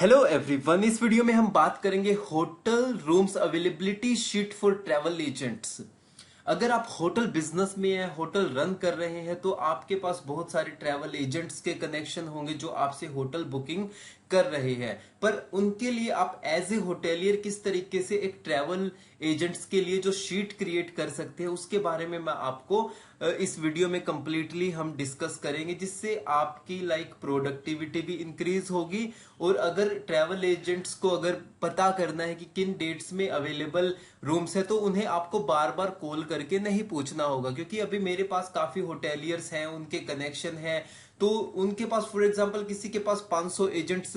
Hello everyone, इस video में हम बात करेंगे hotel rooms availability sheet for travel agents. अगर आप होटल बिजनेस में या होटल रन कर रहे हैं तो आपके पास बहुत सारे ट्रैवल एजेंट्स के कनेक्शन होंगे जो आपसे होटल बुकिंग कर रहे हैं। पर उनके लिए आप एज ए होटेलियर किस तरीके से एक ट्रैवल एजेंट्स के लिए जो शीट क्रिएट कर सकते हैं उसके बारे में मैं आपको इस वीडियो में कंप्लीटली हम डिस्कस करेंगे, जिससे आपकी प्रोडक्टिविटी भी इंक्रीज होगी। और अगर ट्रैवल एजेंट्स को अगर पता करना है कि किन डेट्स में अवेलेबल रूम्स है तो उन्हें आपको बार बार कॉल करके नहीं पूछना होगा, क्योंकि अभी मेरे पास काफी होटेलियर्स हैं, उनके कनेक्शन हैं। तो उनके पास फॉर एग्जांपल किसी के पास 500 एजेंट्स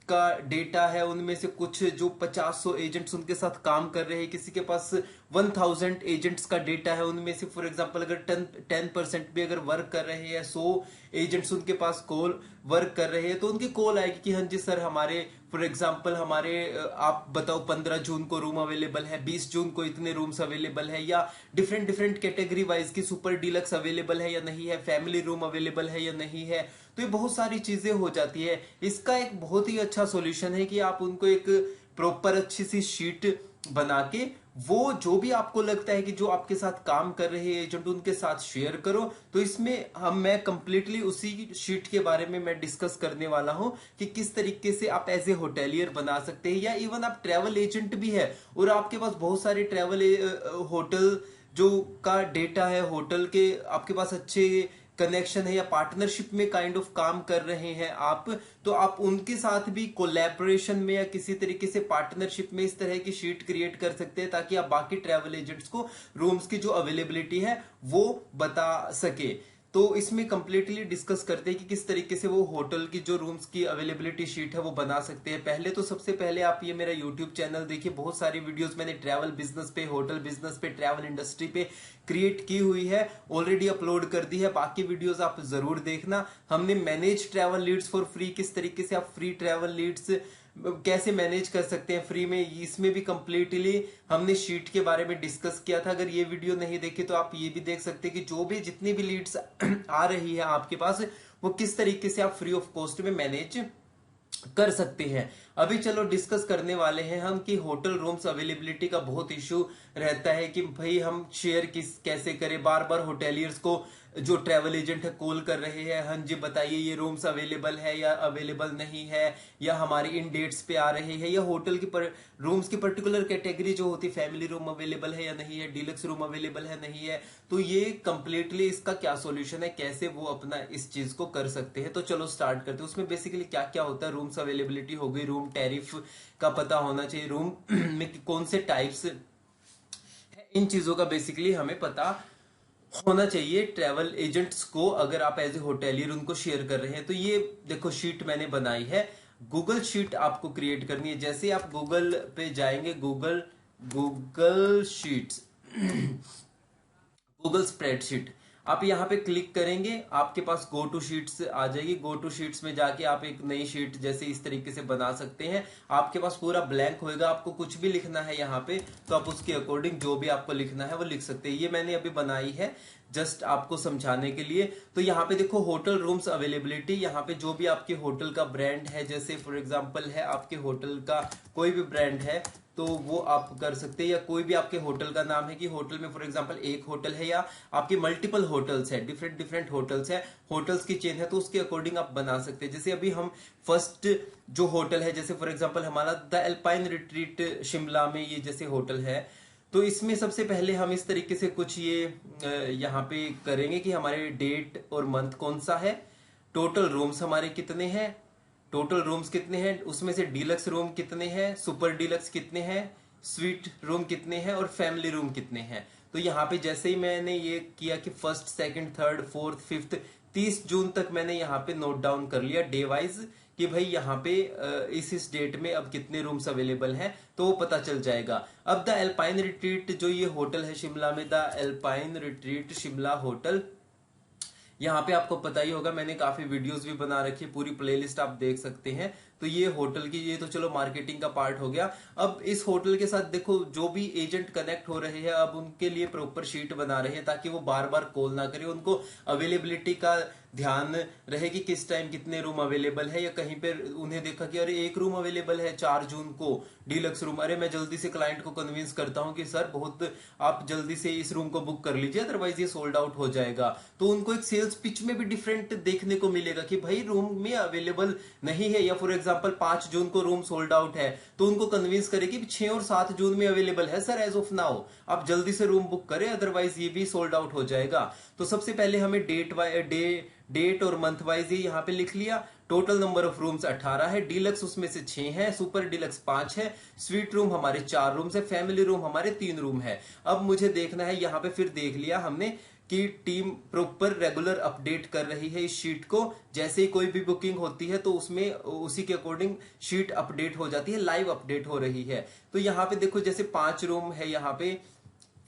का डेटा है, उनमें से कुछ जो 50-100 एजेंट्स उनके साथ काम कर रहे हैं, किसी के पास 1000 एजेंट्स का डेटा है, उनमें से फॉर एग्जांपल अगर 10% भी अगर वर्क कर रहे हैं, 100 एजेंट्स उनके पास कॉल वर्क कर रहे हैं, तो उनकी कॉल आएगी कि हाँ जी सर, हमारे फॉर एग्जांपल हमारे आप बताओ 15 जून को रूम अवेलेबल है, 20 जून को इतने रूम्स अवेलेबल है, या डिफरेंट डिफरेंट कैटेगरी वाइज की सुपर डीलक्स अवेलेबल है या नहीं है, फैमिली रूम अवेलेबल है या नहीं है। तो ये बहुत सारी चीजें हो जाती है। इसका एक बहुत ही अच्छा सॉल्यूशन है कि आप उनको एक प्रॉपर अच्छी सी शीट बना के वो जो भी आपको लगता है कि जो आपके साथ काम कर रहे हैं एजेंट उनके साथ शेयर करो। तो इसमें मैं कंप्लीटली उसी शीट के बारे में मैं डिस्कस करने वाला हूं कि किस तरीके से आप एज ए होटेलियर बना सकते हैं, या इवन आप ट्रैवल एजेंट भी है और आपके पास बहुत सारे ट्रैवल होटल जो का डेटा है, होटल के आपके पास अच्छे कनेक्शन है या पार्टनरशिप में काइंड ऑफ काम कर रहे हैं आप, तो आप उनके साथ भी कोलैबोरेशन में या किसी तरीके से पार्टनरशिप में इस तरह की शीट क्रिएट कर सकते हैं ताकि आप बाकी ट्रैवल एजेंट्स को रूम्स की जो अवेलेबिलिटी है वो बता सके। तो इसमें कंप्लीटली डिस्कस करते हैं कि किस तरीके से वो होटल की जो रूम्स की अवेलेबिलिटी शीट है वो बना सकते हैं। पहले तो सबसे पहले आप ये मेरा यूट्यूब चैनल देखिए, बहुत सारी वीडियोस मैंने ट्रैवल बिजनेस पे, होटल बिजनेस पे, ट्रैवल इंडस्ट्री पे क्रिएट की हुई है, ऑलरेडी अपलोड कर दी है। बाकी वीडियोस आप जरूर देखना। हमने manage travel leads for free, किस तरीके से आप फ्री ट्रैवल लीड्स कैसे मैनेज कर सकते हैं फ्री में, इसमें भी कंप्लीटली हमने शीट के बारे में डिस्कस किया था। अगर ये वीडियो नहीं देखी तो आप ये भी देख सकते हैं कि जो भी जितनी भी लीड्स आ रही है आपके पास वो किस तरीके से आप फ्री ऑफ कॉस्ट में मैनेज कर सकते हैं। अभी चलो डिस्कस करने वाले हैं हम कि होटल रूम्स अवेलेबिलिटी का बहुत इशू रहता है कि भाई हम शेयर किस कैसे करें। बार बार होटेलियर्स को जो ट्रैवल एजेंट है कॉल कर रहे हैं, हाँ जी बताइए ये रूम्स अवेलेबल है या अवेलेबल नहीं है, या हमारी इन डेट्स पे आ रहे हैं, या होटल की रूम्स की पर्टिकुलर कैटेगरी जो होती है, फैमिली रूम अवेलेबल है या नहीं है, डीलक्स रूम अवेलेबल है नहीं है। तो ये कंप्लीटली इसका क्या सॉल्यूशन है, कैसे वो अपना इस चीज को कर सकते हैं। तो चलो स्टार्ट करते हैं। उसमें बेसिकली क्या क्या होता है, रूम्स अवेलेबिलिटी हो गई, रूम टैरिफ का पता होना चाहिए, रूम में कौन से टाइप्स, इन चीजों का बेसिकली हमें पता होना चाहिए ट्रैवल एजेंट्स को, अगर आप एज ए होटेलियर उनको शेयर कर रहे हैं। तो ये देखो शीट मैंने बनाई है, गूगल शीट आपको क्रिएट करनी है। जैसे आप गूगल पे जाएंगे, Google Google sheets Google spreadsheet, आप यहाँ पे क्लिक करेंगे, आपके पास गो टू शीट्स आ जाएगी। गो टू शीट्स में जाके आप एक नई शीट जैसे इस तरीके से बना सकते हैं। आपके पास पूरा ब्लैंक होएगा, आपको कुछ भी लिखना है यहाँ पे तो आप उसके अकॉर्डिंग जो भी आपको लिखना है वो लिख सकते हैं। ये मैंने अभी बनाई है जस्ट आपको समझाने के लिए। तो यहाँ पे देखो होटल रूम्स अवेलेबिलिटी, यहाँ पे जो भी आपके होटल का ब्रांड है, जैसे फॉर एग्जांपल है आपके होटल का कोई भी ब्रांड है तो वो आप कर सकते हैं, या कोई भी आपके होटल का नाम है कि होटल में फॉर एग्जांपल एक होटल है या आपके मल्टीपल होटल्स है, डिफरेंट डिफरेंट होटल्स है, होटल्स की चेन है, तो उसके अकॉर्डिंग आप बना सकते हैं। जैसे अभी हम फर्स्ट जो होटल है, जैसे फॉर एग्जांपल हमारा द एल्पाइन रिट्रीट शिमला में ये जैसे होटल है, तो इसमें सबसे पहले हम इस तरीके से कुछ ये यहाँ पे करेंगे कि हमारे डेट और मंथ कौन सा है, टोटल रूम्स हमारे कितने हैं, टोटल रूम्स कितने हैं, उसमें से डीलक्स रूम कितने हैं, सुपर डीलक्स कितने हैं, स्वीट रूम कितने हैं और फैमिली रूम कितने हैं। तो यहाँ पे जैसे ही मैंने ये किया कि first, second, third, fourth, fifth, 30 जून तक मैंने यहाँ पे नोट डाउन कर लिया डे वाइज कि भाई यहाँ पे इस डेट में अब कितने रूम्स अवेलेबल हैं, तो वो पता चल जाएगा। अब द एल्पाइन रिट्रीट जो ये होटल है शिमला में, the alpine retreat Shimla hotel, यहाँ पे आपको पता ही होगा मैंने काफी वीडियोस भी बना रखी है, पूरी प्लेलिस्ट आप देख सकते हैं। तो ये होटल की, ये तो चलो मार्केटिंग का पार्ट हो गया। अब इस होटल के साथ देखो जो भी एजेंट कनेक्ट हो रहे हैं, अब उनके लिए प्रॉपर शीट बना रहे हैं ताकि वो बार बार कॉल ना करें, उनको अवेलेबिलिटी का ध्यान रहे कि किस टाइम कितने रूम अवेलेबल है, या कहीं पर उन्हें देखा कि अरे एक रूम अवेलेबल है 4 जून को डीलक्स रूम, अरे मैं जल्दी से क्लाइंट को कन्विंस करता हूं कि सर बहुत आप जल्दी से इस रूम को बुक कर लीजिए अदरवाइज ये सोल्ड आउट हो जाएगा। तो उनको एक सेल्स पिच में भी डिफरेंट देखने को मिलेगा कि भाई रूम में अवेलेबल नहीं है, या फॉर एग्जांपल 5 जून को रूम सोल्ड आउट है तो उनको कन्विंस करे कि 6 और 7 जून में अवेलेबल है सर एज ऑफ नाउ, आप जल्दी से रूम बुक करें अदरवाइज ये भी सोल्ड आउट हो जाएगा। तो सबसे पहले हमें डेट और मंथ वाइज ये यहाँ पे लिख लिया। टोटल नंबर ऑफ रूम्स 18 है, डीलक्स उसमें से 6 है, सुपर डीलक्स 5 है, स्वीट रूम हमारे 4 रूम्स है, फैमिली रूम हमारे 3 रूम है। अब मुझे देखना है यहाँ पे, फिर देख लिया हमने कि टीम प्रॉपर रेगुलर अपडेट कर रही है इस शीट को, जैसे ही कोई भी बुकिंग होती है तो उसमें उसी के अकॉर्डिंग शीट अपडेट हो जाती है, लाइव अपडेट हो रही है। तो यहाँ पे देखो जैसे 5 रूम है, यहाँ पे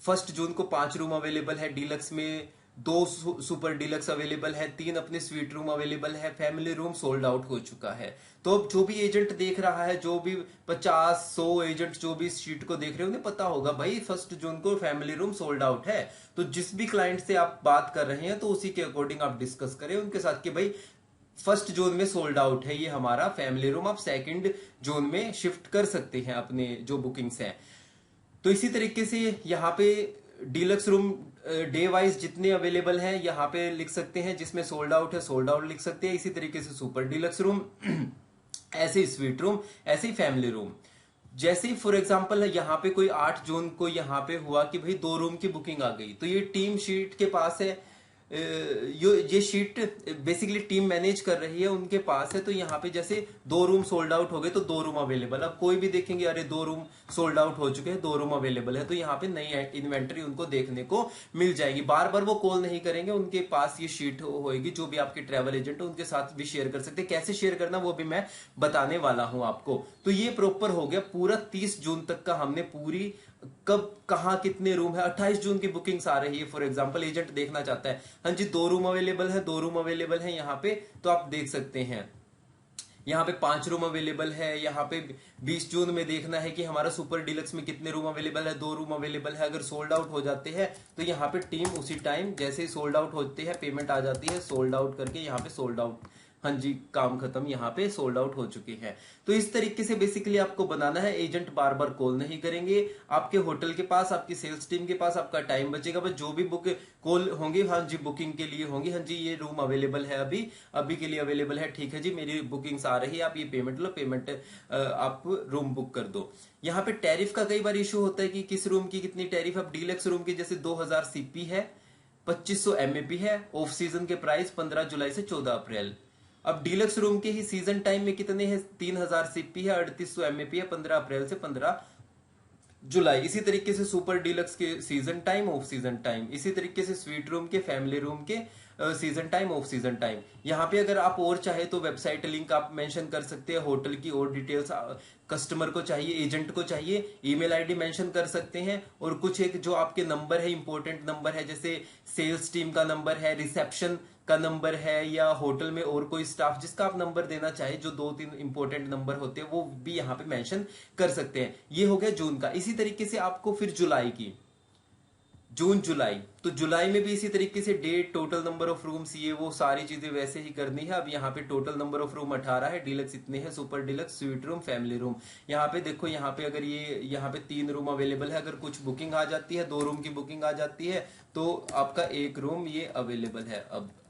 1 जून को 5 रूम अवेलेबल है, डीलक्स में 2 सुपर डीलक्स अवेलेबल है, 3 अपने स्वीट रूम अवेलेबल है, फैमिली रूम सोल्ड आउट हो चुका है। तो अब जो भी एजेंट देख रहा है, जो भी 50-100 एजेंट जो भी इस शीट को देख रहे हैं, उन्हें पता होगा भाई 1 जून को फैमिली रूम सोल्ड आउट है। तो जिस भी क्लाइंट से आप बात कर रहे हैं तो उसी के अकॉर्डिंग आप डिस्कस करें उनके साथ कि भाई 1 जून में सोल्ड आउट है ये हमारा फैमिली रूम, आप 2 जून में शिफ्ट कर सकते हैं अपने जो बुकिंग्स हैं। तो इसी तरीके से यहाँ पे डीलक्स रूम डे वाइज जितने अवेलेबल हैं यहाँ पे लिख सकते हैं, जिसमें सोल्ड आउट है सोल्ड आउट लिख सकते हैं। इसी तरीके से सुपर डीलक्स रूम ऐसे ही स्वीट रूम, ऐसे ही फैमिली रूम। जैसे ही फॉर एग्जांपल यहाँ पे कोई 8 जून को यहाँ पे हुआ कि भाई 2 रूम की बुकिंग आ गई, तो ये टीम शीट के पास है, ये शीट बेसिकली टीम मैनेज कर रही है उनके पास है। तो यहाँ पे जैसे 2 रूम सोल्ड आउट हो गए तो 2 रूम अवेलेबल, अब कोई भी देखेंगे अरे 2 रूम सोल्ड आउट हो चुके हैं 2 रूम अवेलेबल है, तो यहाँ पे नई इन्वेंटरी उनको देखने को मिल जाएगी। बार बार वो कॉल नहीं करेंगे, उनके पास ये शीट होगी, जो भी आपके ट्रैवल एजेंट है उनके साथ भी शेयर कर सकते हैं। कैसे शेयर करना वो भी मैं बताने वाला हूं आपको। तो ये प्रॉपर हो गया पूरा 30 जून तक का, हमने पूरी कब कहां कितने रूम है। 28 जून की बुकिंग्स आ रही है, फॉर एग्जांपल एजेंट देखना चाहता है हाँ जी 2 रूम अवेलेबल है, 2 रूम अवेलेबल है यहाँ पे, तो आप देख सकते हैं यहाँ पे 5 रूम अवेलेबल है। यहाँ पे 20 जून में देखना है कि हमारा सुपर डीलक्स में कितने रूम अवेलेबल है, 2 रूम अवेलेबल है। अगर सोल्ड आउट हो जाते हैं तो यहाँ पे टीम उसी टाइम जैसे ही सोल्ड आउट होते हैं पेमेंट आ जाती है, सोल्ड आउट करके यहाँ पे सोल्ड आउट, हाँ जी काम खत्म, यहाँ पे सोल्ड आउट हो चुकी है। तो इस तरीके से बेसिकली आपको बनाना है, एजेंट बार बार कॉल नहीं करेंगे, आपके होटल के पास आपकी सेल्स टीम के पास आपका टाइम बचेगा। बस जो भी बुक कॉल होंगे हाँ जी बुकिंग के लिए होंगी, हाँ जी ये रूम अवेलेबल है, अभी अभी के लिए अवेलेबल है, ठीक है जी मेरी बुकिंग्स आ रही है, आप ये पेमेंट लो, पेमेंट आप रूम बुक कर दो। यहाँ पे टैरिफ का कई बार इशू होता है कि किस रूम की कितनी टैरिफ। अब डीलक्स रूम की जैसे 2000 सीपी है, 2500 एमएपी है, ऑफ सीजन के प्राइस 15 जुलाई से 14 अप्रैल। अब डीलक्स रूम के ही सीजन टाइम में कितने हैं, 3000 सीपी है, 3800 एमएपी है, 15 अप्रैल से 15 जुलाई। इसी तरीके से सुपर डीलक्स के season time off season time, इसी तरीके से स्वीट रूम के फैमिली रूम के season time off season time. यहाँ पे अगर आप और चाहे तो वेबसाइट लिंक आप मेंशन कर सकते हैं, होटल की और डिटेल्स कस्टमर को चाहिए, एजेंट को चाहिए, ईमेल आईडी मेंशन कर सकते हैं, और कुछ एक जो आपके नंबर है इंपॉर्टेंट नंबर है, जैसे सेल्स टीम का नंबर है, रिसेप्शन का नंबर है, या होटल में और कोई स्टाफ जिसका आप नंबर देना चाहे, जो 2-3 इंपॉर्टेंट नंबर होते हैं वो भी यहाँ पे मेंशन कर सकते हैं। ये हो गया जून का। इसी तरीके से आपको फिर जुलाई की, जून जुलाई, तो जुलाई में भी इसी तरीके से date, total number of rooms, ये वो सारी चीजें वैसे ही करनी है। अब यहाँ पे टोटल नंबर ऑफ रूम 18 है, डीलक्स इतने हैं, super deluxe, suite room, family room. यहाँ पे देखो, यहाँ पे अगर ये यहाँ पे 3 रूम अवेलेबल है, अगर कुछ बुकिंग आ जाती है, 2 रूम की बुकिंग आ जाती है तो आपका 1 रूम ये अवेलेबल है।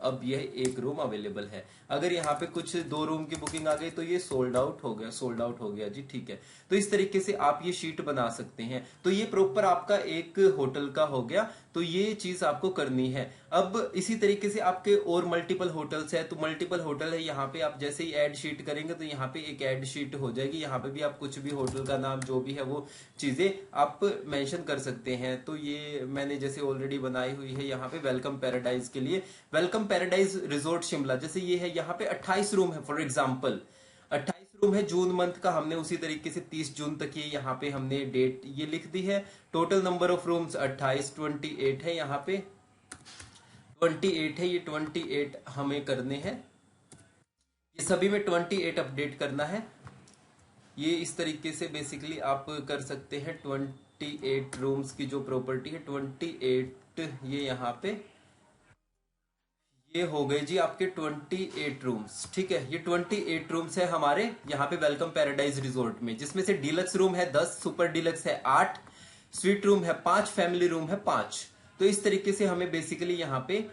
अब यह 1 रूम अवेलेबल है। अगर यहाँ पे कुछ 2 रूम की बुकिंग आ गई तो ये सोल्ड आउट हो गया, सोल्ड आउट हो गया जी, ठीक है। तो इस तरीके से आप ये शीट बना सकते हैं। तो ये प्रॉपर आपका एक होटल का हो गया, तो ये चीज आपको करनी है। अब इसी तरीके से आपके और मल्टीपल होटल्स है, तो मल्टीपल होटल है, यहाँ पे आप जैसे ही ऐड शीट करेंगे तो यहाँ पे एक ऐड शीट हो जाएगी। यहाँ पे भी आप कुछ भी होटल का नाम जो भी है वो चीजें आप मेंशन कर सकते हैं। तो ये मैंने जैसे ऑलरेडी बनाई हुई है यहाँ पे वेलकम पैराडाइज के लिए, वेलकम पैराडाइज रिजॉर्ट शिमला, जैसे ये है, यहाँ पे 28 रूम है फॉर एग्जाम्पल, 28 रूम है जून मंथ का। हमने उसी तरीके से 30 जून तक ये यहाँ पे हमने डेट ये लिख दी है। टोटल नंबर ऑफ रूम्स 28, 28 है, यहाँ पे 28 है, ये 28 हमें करने हैं, ये सभी में 28 अपडेट करना है। ये इस तरीके से बेसिकली आप कर सकते हैं। 28 रूम्स की जो प्रॉपर्टी है 28, ये यहाँ पे ये हो गए जी आपके 28 रूम्स। ठीक है, ये 28 रूम्स है हमारे यहाँ पे वेलकम पैराडाइज रिजोर्ट में, जिसमें से डीलक्स रूम है 10, सुपर डीलक्स है 8, स्वीट रूम है 5, फैमिली रूम है 5। तो इस तरीके से हमें बेसिकली यहाँ पे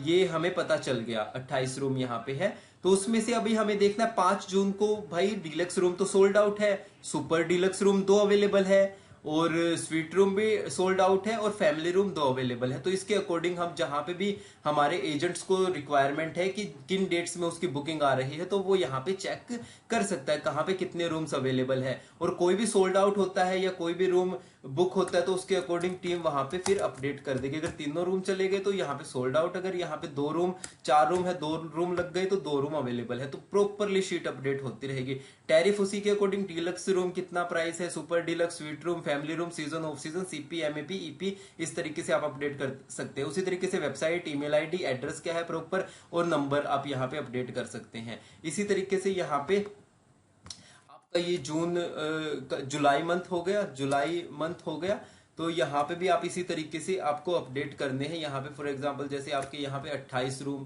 ये हमें पता चल गया 28 रूम यहाँ पे है। तो उसमें से अभी हमें देखना है 5 जून को भाई डीलक्स रूम तो सोल्ड आउट है, सुपर डीलक्स रूम 2 अवेलेबल है, और स्वीट रूम भी सोल्ड आउट है, और फैमिली रूम 2 अवेलेबल है। तो इसके अकॉर्डिंग हम जहां पे भी हमारे एजेंट्स को रिक्वायरमेंट है कि किन डेट्स में उसकी बुकिंग आ रही है, तो वो यहाँ पे चेक कर सकता है कहाँ पे कितने रूम्स अवेलेबल है। और कोई भी सोल्ड आउट होता है या कोई भी रूम बुक होता है तो उसके अकॉर्डिंग टीम वहां पे फिर अपडेट कर देगी। अगर तीनों रूम चले गए तो यहाँ पे सोल्ड आउट, अगर यहाँ पे 2 रूम 4 रूम है 2 रूम लग गए तो 2 रूम अवेलेबल है। तो प्रॉपरली शीट अपडेट होती रहेगी। टैरिफ उसी के अकॉर्डिंग, डीलक्स रूम कितना प्राइस है, super deluxe, suite room, family room, season off season, CP, MAP, EP, इस तरीके से आप अपडेट कर सकते हैं। उसी तरीके से वेबसाइट, ईमेल आईडी, एड्रेस क्या है प्रॉपर, और नंबर आप यहाँ पे अपडेट कर सकते हैं। इसी तरीके से यहाँ पे आपका ये जुलाई मंथ हो गया, जुलाई मंथ हो गया। तो यहाँ पे भी आप इसी तरीके से आपको अपडेट करने हैं। यहाँ पे फॉर एग्जांपल जैसे आपके यहाँ पे 28 रूम,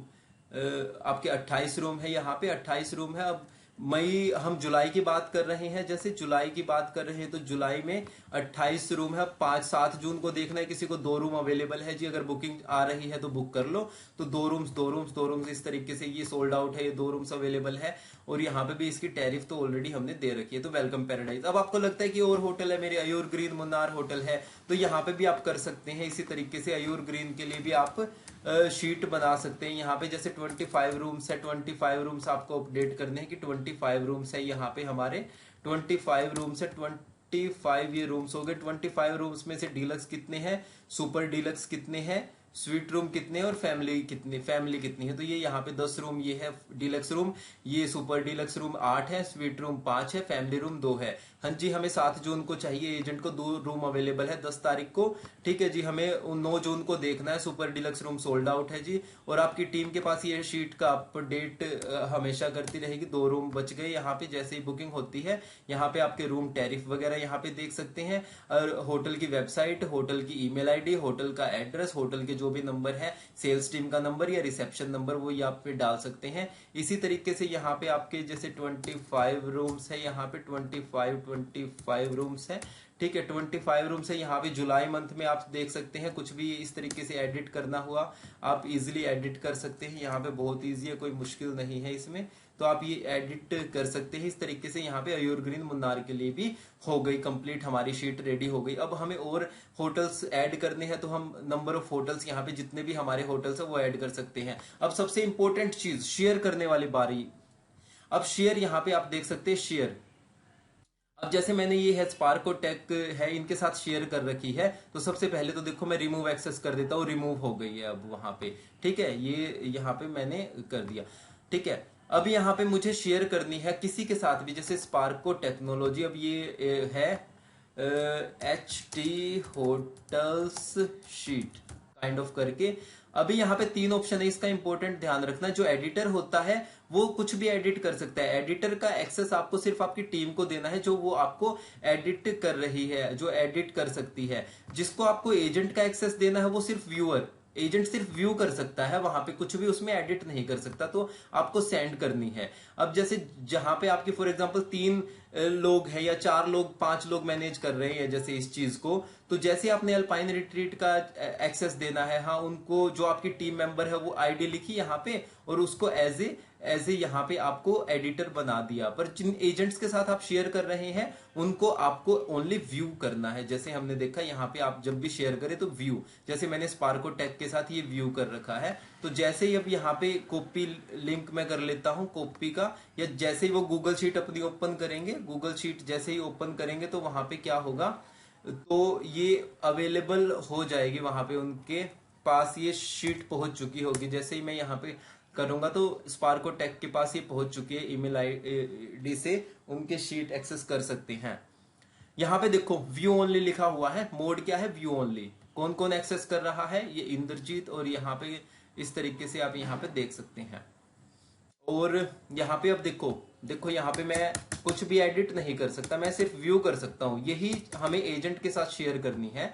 आपके 28 रूम है, यहाँ पे 28 रूम है। अब मई, हम जुलाई की बात कर रहे हैं, जैसे जुलाई की बात कर रहे हैं तो जुलाई में 28 रूम है। 5-7 जून को देखना है किसी को 2 रूम अवेलेबल है जी, अगर बुकिंग आ रही है तो बुक कर लो। तो 2 रूम्स 2 रूम्स 2 रूम्स इस तरीके से ये सोल्ड आउट है, ये 2 रूम्स अवेलेबल है। और यहाँ पे भी इसकी टैरिफ तो ऑलरेडी हमने दे रखी है। तो वेलकम पैराडाइज। अब आपको लगता है कि और होटल है, मेरे अयूर ग्रीन मुन्नार होटल है, तो यहाँ पे भी आप कर सकते हैं इसी तरीके से। अयूर ग्रीन के लिए भी आप शीट बना सकते हैं। यहाँ पे जैसे 25 रूम्स है, 25 रूम्स आपको अपडेट करने हैं कि 25 रूम्स है यहाँ पे हमारे, 25 रूम्स है, 25 ये रूम्स हो गए। 25 रूम्स में से डीलक्स कितने हैं, सुपर डीलक्स कितने हैं, स्वीट रूम कितने और फैमिली कितनी है। तो ये यहाँ पे 10 रूम ये है डीलक्स रूम, ये सुपर डीलक्स रूम 8 है, स्वीट रूम 5 है, फैमिली रूम 2 है। हाँ जी, हमें 7 जून को चाहिए, एजेंट को 2 रूम अवेलेबल है 10 तारीख को। ठीक है जी, हमें 9 जून को देखना है, super deluxe room sold out है जी। और आपकी टीम के पास ये शीट का अपडेट हमेशा करती रहेगी। 2 रूम बच गए, यहाँ पे जैसे ही बुकिंग होती है यहाँ पे आपके रूम टैरिफ वगैरह यहाँ पे देख सकते हैं। और होटल की वेबसाइट, होटल की ईमेल आईडी, होटल का एड्रेस, होटल के जो भी नंबर है, सेल्स टीम का नंबर या रिसेप्शन नंबर, वो आप पे डाल सकते हैं। इसी तरीके से यहाँ पे आपके जैसे 25 रूम्स है, यहाँ पे 25 रूम्स है। ठीक है, 25 रूम्स है। यहाँ पे जुलाई मंथ में आप देख सकते हैं, कुछ भी इस तरीके से एडिट करना हुआ आप इजिली एडिट कर सकते हैं। यहाँ पे बहुत इजी है, कोई मुश्किल नहीं है इसमें। तो आप ये एडिट कर सकते हैं इस तरीके से। यहाँ पे अयूर ग्रीन मुन्नार के लिए भी हो गई कंप्लीट, हमारी शीट रेडी हो गई। अब हमें और होटल्स ऐड करने हैं, तो हम नंबर ऑफ होटल्स यहाँ पे जितने भी हमारे होटल्स है वो ऐड कर सकते हैं। अब सबसे इंपॉर्टेंट चीज, शेयर करने वाली बारी। अब शेयर यहाँ पे आप देख सकते हैं, शेयर। अब जैसे मैंने ये है स्पार्को टेक है, इनके साथ शेयर कर रखी है। तो सबसे पहले तो देखो मैं रिमूव एक्सेस कर देता हूँ, रिमूव हो गई है अब वहां पे। ठीक है, ये यहाँ पे मैंने कर दिया। ठीक है, अब यहाँ पे मुझे शेयर करनी है किसी के साथ भी, जैसे स्पार्को टेक्नोलॉजी। अब ये है HT hotels sheet kind of करके। अभी यहाँ पे 3 ऑप्शन है, इसका इंपॉर्टेंट ध्यान रखना। जो एडिटर होता है वो कुछ भी एडिट कर सकता है। एडिटर का एक्सेस आपको सिर्फ आपकी टीम को देना है, जो वो आपको एडिट कर रही है, जो एडिट कर सकती है। जिसको आपको एजेंट का एक्सेस देना है वो सिर्फ व्यूअर, एजेंट सिर्फ व्यू कर सकता है, वहां पे कुछ भी उसमें एडिट नहीं कर सकता। तो आपको सेंड करनी है। अब जैसे जहां पे आपके फॉर एग्जांपल 3 लोग हैं या 4 लोग 5 लोग मैनेज कर रहे हैं जैसे इस चीज को, तो जैसे आपने अल्पाइन रिट्रीट का एक्सेस देना है, हाँ उनको, जो आपकी टीम मेंबर है वो आईडी लिखी यहाँ पे, और उसको एज ए यहाँ पे आपको एडिटर बना दिया। पर जिन एजेंट्स के साथ आप शेयर कर रहे हैं उनको आपको ओनली व्यू करना है। जैसे हमने देखा यहाँ पे आप जब भी शेयर करें तो व्यू, जैसे मैंने स्पार्को टेक के साथ ये व्यू कर रखा है। तो जैसे ही अब यहाँ पे कॉपी लिंक मैं कर लेता हूं कॉपी का, या जैसे ही वो गूगल शीट अपनी ओपन करेंगे, गूगल शीट जैसे ही ओपन करेंगे तो वहां पे क्या होगा, तो ये अवेलेबल हो जाएगी वहां पे, उनके पास ये शीट पहुंच चुकी होगी। जैसे ही मैं यहाँ पे करूंगा तो स्पार्को टेक के पास ये पहुंच चुकी है, ईमेल आईडी से उनके शीट एक्सेस कर सकते हैं। यहाँ पे देखो व्यू ओनली लिखा हुआ है, मोड क्या है, व्यू ओनली। कौन कौन एक्सेस कर रहा है, ये इंद्रजीत, और यहाँ पे इस तरीके से आप यहाँ पे देख सकते हैं। और यहाँ पे अब देखो यहाँ पे मैं कुछ भी एडिट नहीं कर सकता, मैं सिर्फ व्यू कर सकता हूँ। यही हमें एजेंट के साथ शेयर करनी है।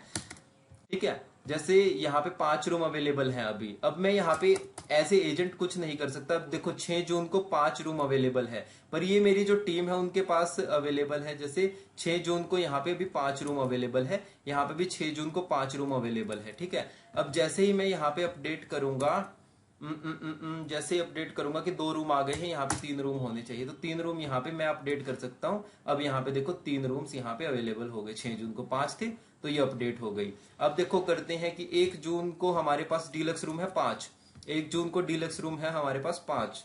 ठीक है, जैसे यहाँ पे 5 रूम अवेलेबल हैं अभी। अब मैं यहाँ पे ऐसे एजेंट कुछ नहीं कर सकता। अब देखो 6 जून को 5 रूम अवेलेबल है, पर ये मेरी जो टीम है उनके पास अवेलेबल है। जैसे 6 जून को यहाँ पे भी 5 रूम अवेलेबल है, यहाँ पे भी 6 जून को 5 रूम अवेलेबल है, ठीक है। अब जैसे ही मैं यहाँ पे अपडेट करूंगा, जैसे ही अपडेट करूंगा कि 2 रूम आ गए हैं, यहाँ पे 3 रूम होने चाहिए, तो 3 रूम यहाँ पे मैं अपडेट कर सकता हूँ। अब यहाँ पे देखो 3 रूम्स यहाँ पे अवेलेबल हो गए। 6 जून को 5 थे तो ये अपडेट हो गई। अब देखो करते हैं कि 1 जून को हमारे पास डीलक्स रूम है 5, 1 जून को डीलक्स रूम है हमारे पास 5,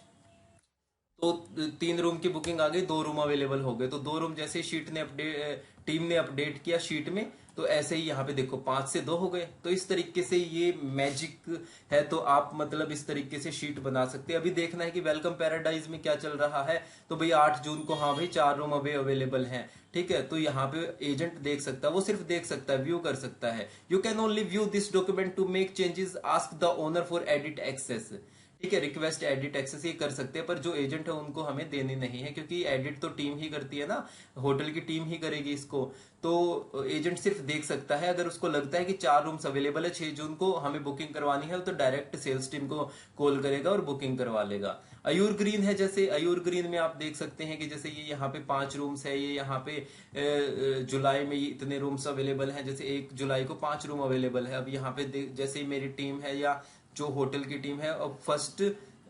तो 3 रूम की बुकिंग आ गई, 2 रूम अवेलेबल हो गए। तो 2 रूम जैसे शीट ने अपडेट, टीम ने अपडेट किया शीट में, तो ऐसे ही यहाँ पे देखो 5 से 2 हो गए। तो इस तरीके से ये मैजिक है। तो आप मतलब इस तरीके से शीट बना सकते हैं। अभी देखना है कि वेलकम पैराडाइज में क्या चल रहा है। तो भाई 8 जून को हाँ भाई 4 रूम अवेलेबल हैं, ठीक है। तो यहाँ पे एजेंट देख सकता है, वो सिर्फ देख सकता है, व्यू कर सकता है। You can only view this document to make changes, ask the owner for edit access, ठीक है। रिक्वेस्ट एडिट एक्सेस ये कर सकते हैं, पर जो एजेंट है उनको हमें देनी नहीं है, क्योंकि एडिट तो टीम ही करती है ना, होटल की टीम ही करेगी इसको। तो एजेंट सिर्फ देख सकता है। अगर उसको लगता है कि 4 रूम्स अवेलेबल है 6 जून को, हमें बुकिंग करवानी है, तो डायरेक्ट सेल्स टीम को कॉल करेगा और बुकिंग करवा लेगा। अयूर ग्रीन है, जैसे अयूर ग्रीन में आप देख सकते हैं कि जैसे ये यहाँ पे 5 रूम्स है, ये यहाँ पे जुलाई में ये इतने रूम्स अवेलेबल हैं। जैसे 1 जुलाई को 5 रूम अवेलेबल है। अब यहाँ पे जैसे मेरी टीम है या जो होटल की टीम है, अब 1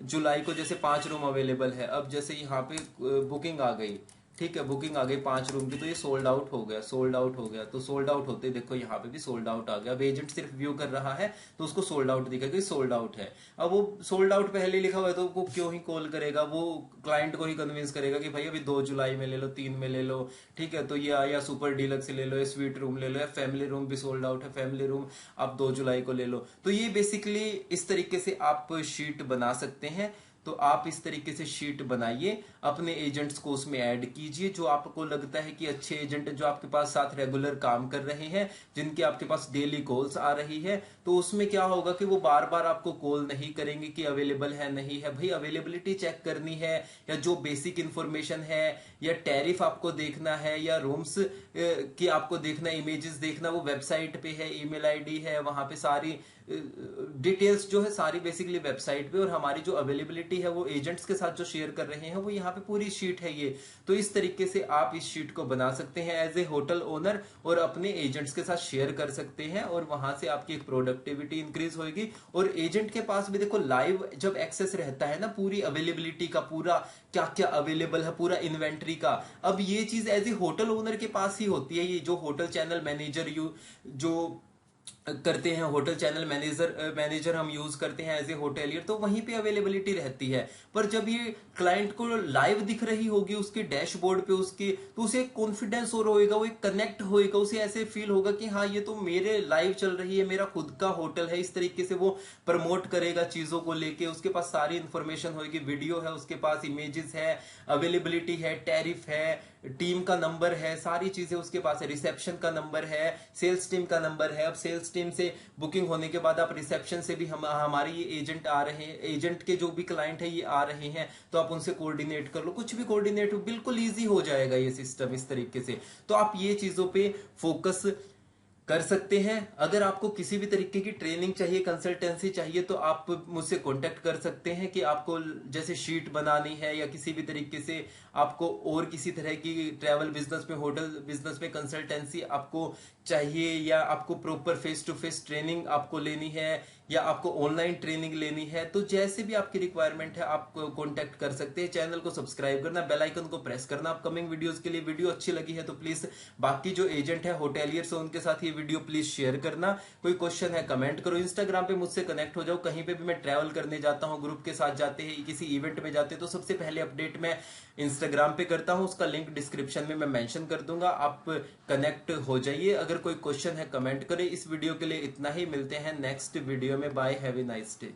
जुलाई को जैसे 5 रूम अवेलेबल है। अब जैसे यहाँ पे बुकिंग आ गई, ठीक है, बुकिंग आ गई 5 रूम की, तो ये सोल्ड आउट हो गया, सोल्ड आउट हो गया। तो सोल्ड आउट होते देखो यहाँ पे भी सोल्ड आउट आ गया। अब एजेंट सिर्फ व्यू कर रहा है तो उसको सोल्ड आउट दिखेगा, सोल्ड आउट है। अब वो सोल्ड आउट पहले लिखा हुआ है तो वो क्यों ही कॉल करेगा, वो क्लाइंट को ही कन्विंस करेगा कि भाई अभी 2 जुलाई में ले लो, 3 में ले लो, ठीक है। तो ये या सुपर डीलक्स ले लो, या स्वीट रूम ले लो, या फैमिली रूम भी सोल्ड आउट है, फैमिली रूम आप 2 जुलाई को ले लो। तो ये बेसिकली इस तरीके से आप शीट बना सकते हैं। तो आप इस तरीके से शीट बनाइए, अपने एजेंट्स को उसमें ऐड कीजिए, जो आपको लगता है कि अच्छे एजेंट जो आपके पास साथ रेगुलर काम कर रहे हैं, जिनके आपके पास डेली कॉल्स आ रही है। तो उसमें क्या होगा कि वो बार बार आपको कॉल नहीं करेंगे कि अवेलेबल है नहीं है। भाई अवेलेबिलिटी चेक करनी है, या जो बेसिक इंफॉर्मेशन है, या टैरिफ आपको देखना है, या रूम्स की आपको देखना, इमेजेस देखना, वो वेबसाइट पे है, ईमेल आईडी है, वहां पे सारी डिटेल्स जो है सारी बेसिकली वेबसाइट पे। और हमारी जो अवेलेबिलिटी है वो एजेंट्स के साथ जो शेयर कर रहे हैं वो यहाँ पे पूरी शीट है ये। तो इस तरीके से आप इस शीट को बना सकते हैं एज ए होटल ओनर, और अपने एजेंट्स के साथ शेयर कर सकते हैं, और वहां से आपकी एक प्रोडक्टिविटी इंक्रीज होगी। और एजेंट के पास भी देखो लाइव जब एक्सेस रहता है ना पूरी अवेलेबिलिटी का, पूरा क्या क्या अवेलेबल है, पूरा इन्वेंट्री का। अब ये चीज एज ए होटल ओनर के पास ही होती है। ये जो होटल चैनल मैनेजर जो करते हैं, होटल चैनल मैनेजर हम यूज करते हैं एज ए होटेलियर, तो वहीं पे अवेलेबिलिटी रहती है। पर जब ये क्लाइंट को लाइव दिख रही होगी उसके डैशबोर्ड पे उसके, तो उसे कॉन्फिडेंस और होएगा, वो एक कनेक्ट होएगा, उसे ऐसे फील होगा कि हाँ ये तो मेरे लाइव चल रही है, मेरा खुद का होटल है। इस तरीके से वो प्रमोट करेगा चीजों को लेके। उसके पास सारी इंफॉर्मेशन होगी, वीडियो है उसके पास, इमेजेस है, अवेलेबिलिटी है, टैरिफ है, टीम का नंबर है, सारी चीजें उसके पास है, रिसेप्शन का नंबर है, सेल्स टीम का नंबर है। अब सेल्स टीम से बुकिंग होने के बाद आप रिसेप्शन से भी हमारे ये एजेंट आ रहे हैं, एजेंट के जो भी क्लाइंट है ये आ रहे हैं, तो आप उनसे कोऑर्डिनेट कर लो, कुछ भी कोऑर्डिनेट बिल्कुल ईजी हो जाएगा ये सिस्टम इस तरीके से। तो आप ये चीजों पे फोकस कर सकते हैं। अगर आपको किसी भी तरीके की ट्रेनिंग चाहिए, कंसल्टेंसी चाहिए, तो आप मुझसे कांटेक्ट कर सकते हैं कि आपको जैसे शीट बनानी है, या किसी भी तरीके से आपको और किसी तरह की ट्रैवल बिजनेस में, होटल बिजनेस में कंसल्टेंसी आपको चाहिए, या आपको proper face to face training आपको लेनी है, या आपको ऑनलाइन ट्रेनिंग लेनी है, तो जैसे भी आपकी रिक्वायरमेंट है आप कांटेक्ट कर सकते हैं। चैनल को सब्सक्राइब करना, बेल आइकन को प्रेस करना अपकमिंग वीडियोस के लिए। वीडियो अच्छी लगी है तो प्लीज बाकी जो एजेंट है होटेलियर्स है उनके साथ ये वीडियो प्लीज शेयर करना। कोई क्वेश्चन है कमेंट करो, इंस्टाग्राम पे मुझसे कनेक्ट हो जाओ। कहीं पे भी मैं ट्रैवल करने जाता हूँ, ग्रुप के साथ जाते हैं, किसी इवेंट में जाते हैं, तो सबसे पहले अपडेट मैं इंस्टाग्राम पे करता हूँ, उसका लिंक डिस्क्रिप्शन में मैं मेंशन कर दूंगा, आप कनेक्ट हो जाइए। अगर कोई क्वेश्चन है कमेंट करें। इस वीडियो के लिए इतना ही, मिलते हैं नेक्स्ट वीडियो में। Bye, have a nice day.